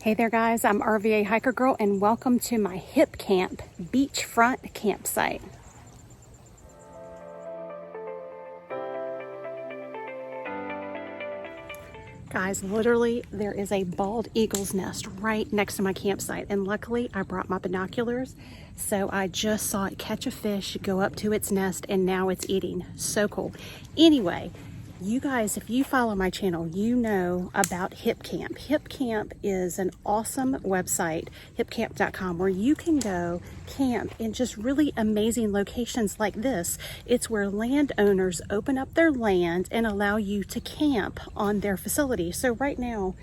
Hey there guys, I'm RVA Hiker Girl and welcome to my HipCamp beachfront campsite. Guys, literally there is a bald eagle's nest right next to my campsite, and luckily I brought my binoculars, so I just saw it catch a fish, go up to its nest, and now it's eating. So cool. Anyway, you guys, if you follow my channel, you know about HipCamp. HipCamp is an awesome website, hipcamp.com, where you can go camp in just really amazing locations like this. It's where landowners open up their land and allow you to camp on their facility. So right now,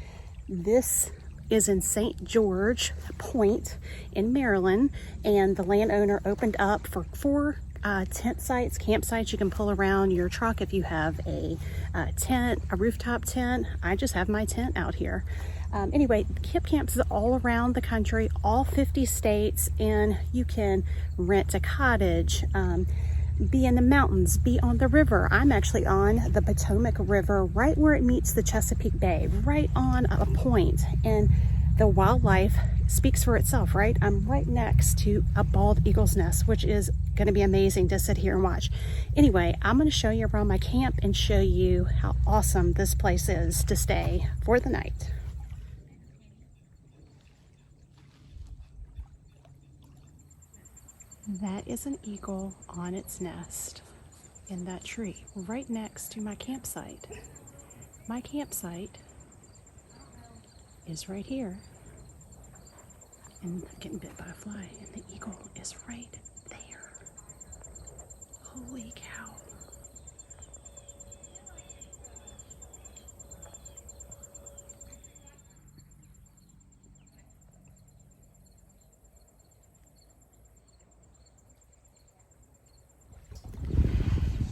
this is in St. George Point in Maryland, and the landowner opened up for four tent sites, campsites. You can pull around your truck if you have a tent, a rooftop tent. I just have my tent out here. Anyway, HipCamps is all around the country, all 50 states, and you can rent a cottage, be in the mountains, be on the river. I'm actually on the Potomac River, right where it meets the Chesapeake Bay, right on a point, and the wildlife speaks for itself, right? I'm right next to a bald eagle's nest, which is going to be amazing to sit here and watch. Anyway, I'm going to show you around my camp and show you how awesome this place is to stay for the night. That is an eagle on its nest in that tree right next to my campsite. My campsite is right here, and I'm getting bit by a fly, and the eagle is right there. Holy cow.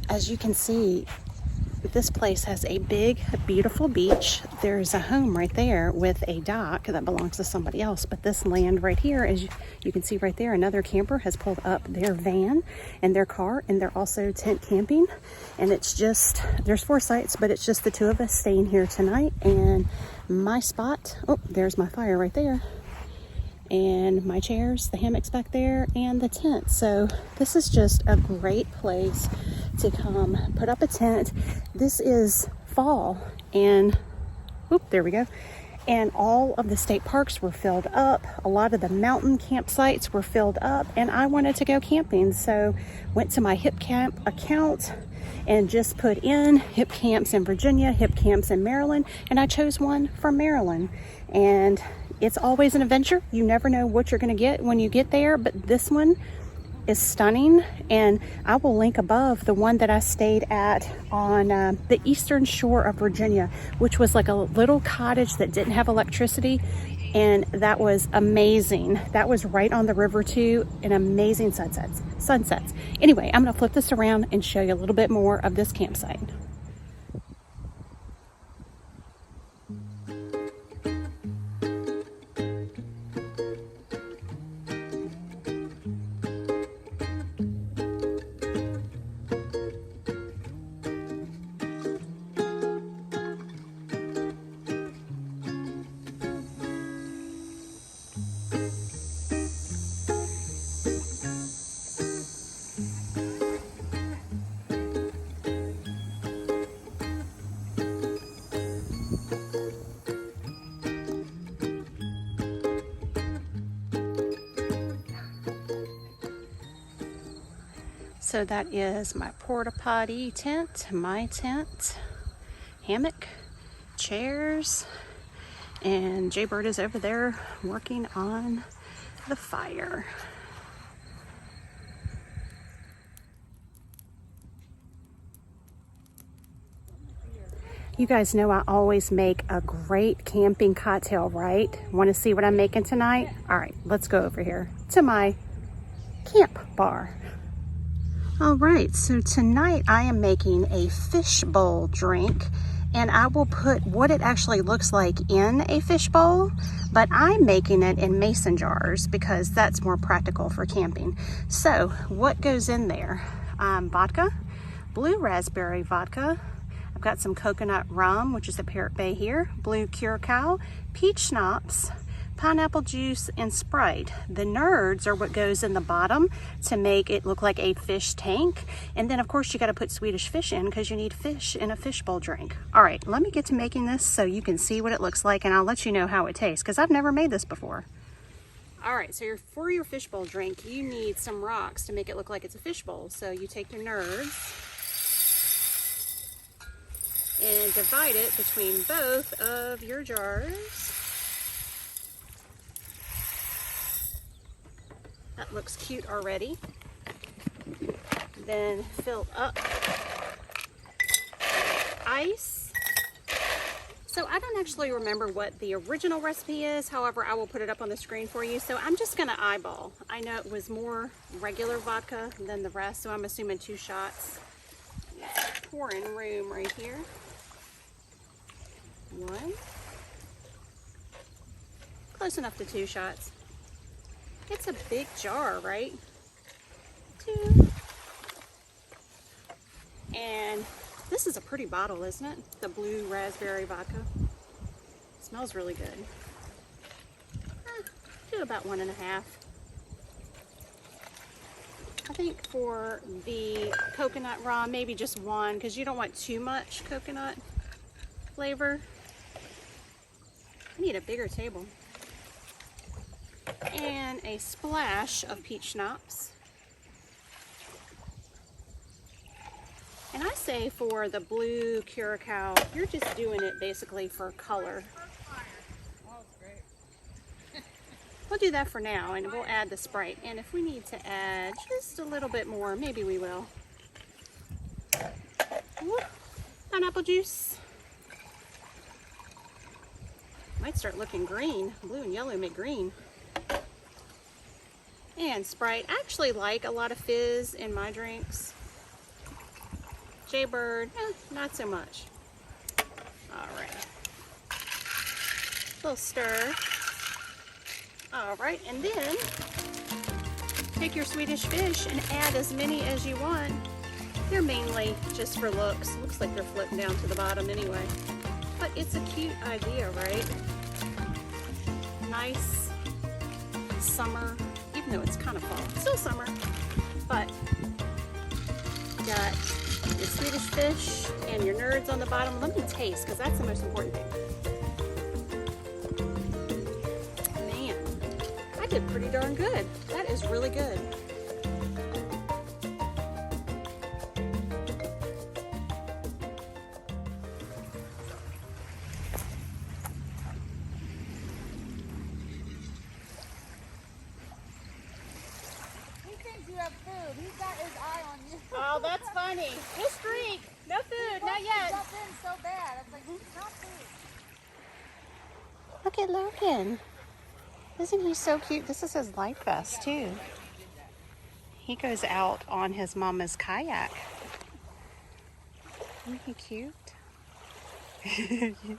As you can see, this place has a big, beautiful beach. There's a home right there with a dock that belongs to somebody else. But this land right here, as you can see right there, another camper has pulled up their van and their car, and they're also tent camping. And it's just, there's 4 sites, but it's just the 2 of us staying here tonight. And my spot, oh, there's my fire right there. And my chairs, the hammocks back there, and the tent. So this is just a great place to come put up a tent. This is fall, and there we go. And all of the state parks were filled up. A lot of the mountain campsites were filled up, and I wanted to go camping, so went to my HipCamp account and just put in HipCamps in Virginia, HipCamps in Maryland, and I chose one from Maryland. And it's always an adventure. You never know what you're going to get when you get there, but this one is stunning, and I will link above the one that I stayed at on the eastern shore of Virginia, which was like a little cottage that didn't have electricity, and that was amazing. That was right on the river too, and amazing sunsets. Anyway, I'm going to flip this around and show you a little bit more of this campsite. So that is my porta potty tent, my tent, hammock, chairs, and Jaybird is over there working on the fire. You guys know I always make a great camping cocktail, right? Want to see what I'm making tonight? All right, let's go over here to my camp bar. All right, so tonight I am making a fishbowl drink, and I will put what it actually looks like in a fishbowl, but I'm making it in mason jars because that's more practical for camping. So what goes in there? Vodka, blue raspberry vodka. I've got some coconut rum, which is a Parrot Bay here, blue caraco, peach schnapps, pineapple juice, and Sprite. The nerds are what goes in the bottom to make it look like a fish tank. And then of course you got to put Swedish fish in because you need fish in a fishbowl drink. All right, let me get to making this so you can see what it looks like, and I'll let you know how it tastes because I've never made this before. All right, so for your fishbowl drink, you need some rocks to make it look like it's a fishbowl. So you take your nerds and divide it between both of your jars. That looks cute already. Then fill up ice. So I don't actually remember what the original recipe is. However, I will put it up on the screen for you. So I'm just gonna eyeball. I know it was more regular vodka than the rest, so I'm assuming 2 shots. Pouring room right here. 1. Close enough to 2 shots. It's a big jar, right? 2. And this is a pretty bottle, isn't it? The blue raspberry vodka. Smells really good. Do about 1.5. I think for the coconut rum, maybe just 1, because you don't want too much coconut flavor. I need a bigger table. And a splash of peach schnapps. And I say for the blue caraco, you're just doing it basically for color. We'll do that for now, and we'll add the Sprite. And if we need to add just a little bit more, maybe we will. Whoop. Pineapple juice. Might start looking green. Blue and yellow make green. And Sprite. I actually like a lot of fizz in my drinks. Jaybird, not so much. All right. Little stir. All right, and then take your Swedish fish and add as many as you want. They're mainly just for looks. Looks like they're floating down to the bottom anyway. But it's a cute idea, right? Nice summer, even though it's kind of fall. Still summer, but got your Swedish fish and your nerds on the bottom. Let me taste, because that's the most important thing. Man, I did pretty darn good. That is really good. Oh, that's funny. Just drink. No food, not yet. Jump in so bad. I was like, it's not food. Look at Logan. Isn't he so cute? This is his life vest too. He goes out on his mama's kayak. Isn't he cute?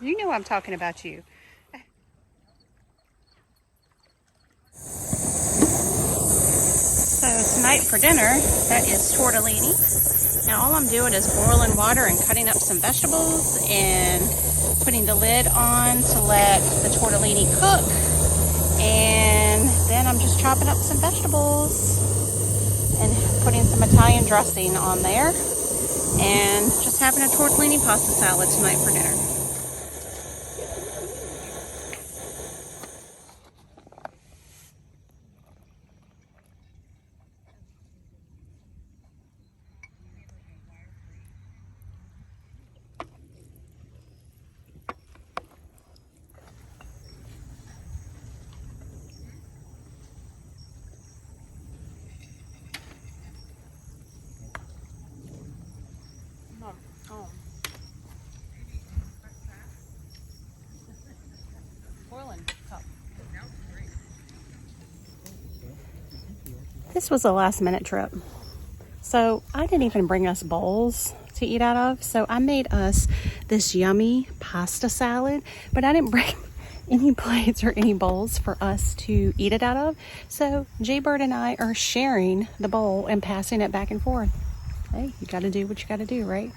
You know I'm talking about you. So tonight for dinner, that is tortellini. And all I'm doing is boiling water and cutting up some vegetables and putting the lid on to let the tortellini cook. And then I'm just chopping up some vegetables and putting some Italian dressing on there. And just having a tortellini pasta salad tonight for dinner. This was a last minute trip. So I didn't even bring us bowls to eat out of. So I made us this yummy pasta salad, but I didn't bring any plates or any bowls for us to eat it out of. So Jaybird and I are sharing the bowl and passing it back and forth. Hey, you gotta do what you gotta do, right?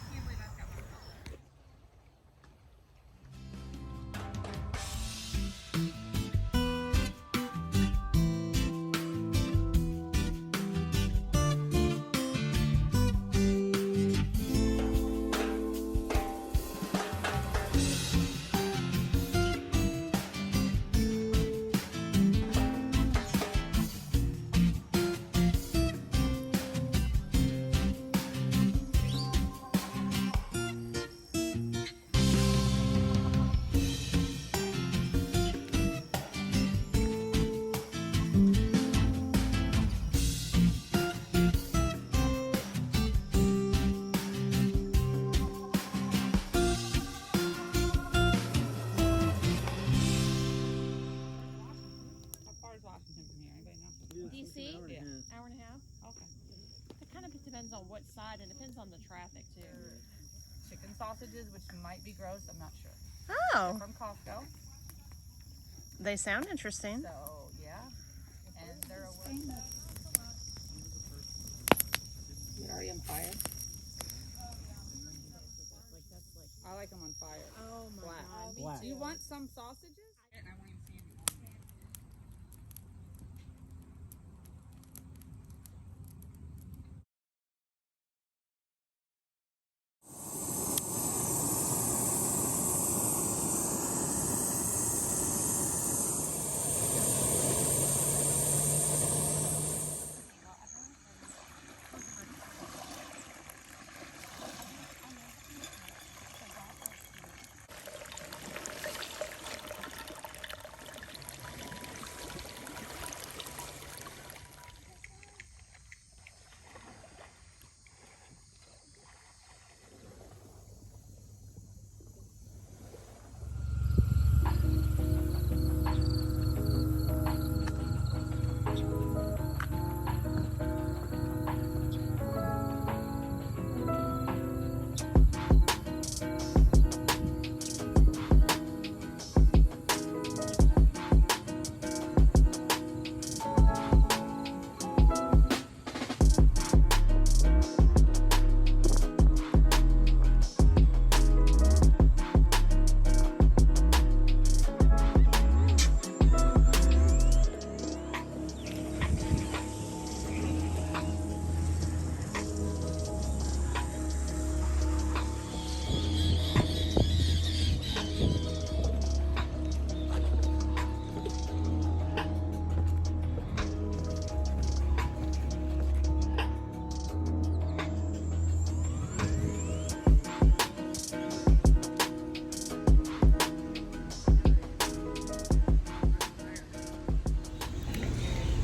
DC? Yeah. Hour and a half? Okay. It kind of depends on what side and depends on the traffic too. Chicken sausages, which might be gross, I'm not sure. Oh, From Costco. they sound interesting. So, yeah. And they're a You're already on fire? I like them on fire. Oh my Black. God. Me Black. too. You want some sausages? And I won't even see any.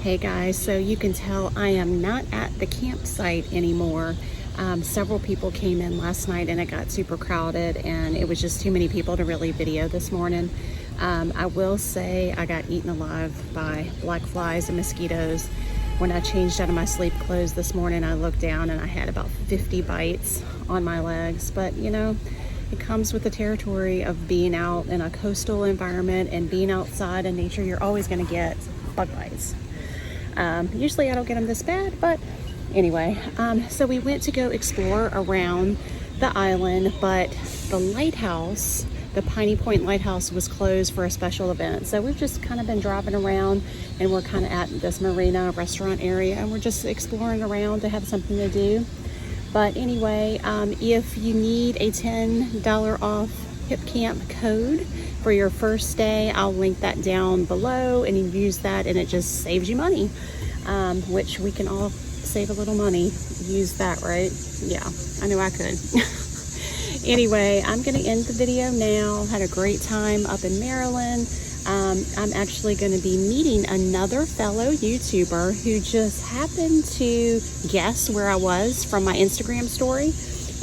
Hey guys, so you can tell I am not at the campsite anymore. Several people came in last night and it got super crowded and it was just too many people to really video this morning. I will say I got eaten alive by black flies and mosquitoes. When I changed out of my sleep clothes this morning, I looked down and I had about 50 bites on my legs. But you know, it comes with the territory of being out in a coastal environment and being outside in nature. You're always going to get bug bites. Usually I don't get them this bad, but anyway, so we went to go explore around the island, but the lighthouse, the Piney Point Lighthouse, was closed for a special event. So we've just kind of been driving around and we're kind of at this marina restaurant area and we're just exploring around to have something to do. But anyway, if you need a $10 off HipCamp code for your first stay, I'll link that down below and you use that and it just saves you money, which we can all save a little money. Use that, right? Yeah, I knew I could. Anyway, I'm going to end the video now. Had a great time up in Maryland. I'm actually going to be meeting another fellow YouTuber who just happened to guess where I was from my Instagram story,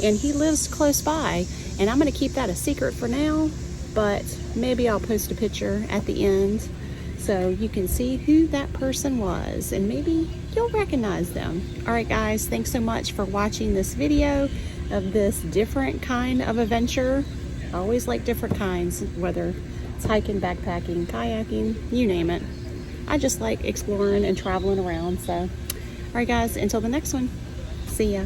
and he lives close by. And I'm going to keep that a secret for now, but maybe I'll post a picture at the end so you can see who that person was and maybe you'll recognize them. All right, guys, thanks so much for watching this video of this different kind of adventure. I always like different kinds, whether it's hiking, backpacking, kayaking, you name it. I just like exploring and traveling around. So, all right, guys, until the next one, see ya.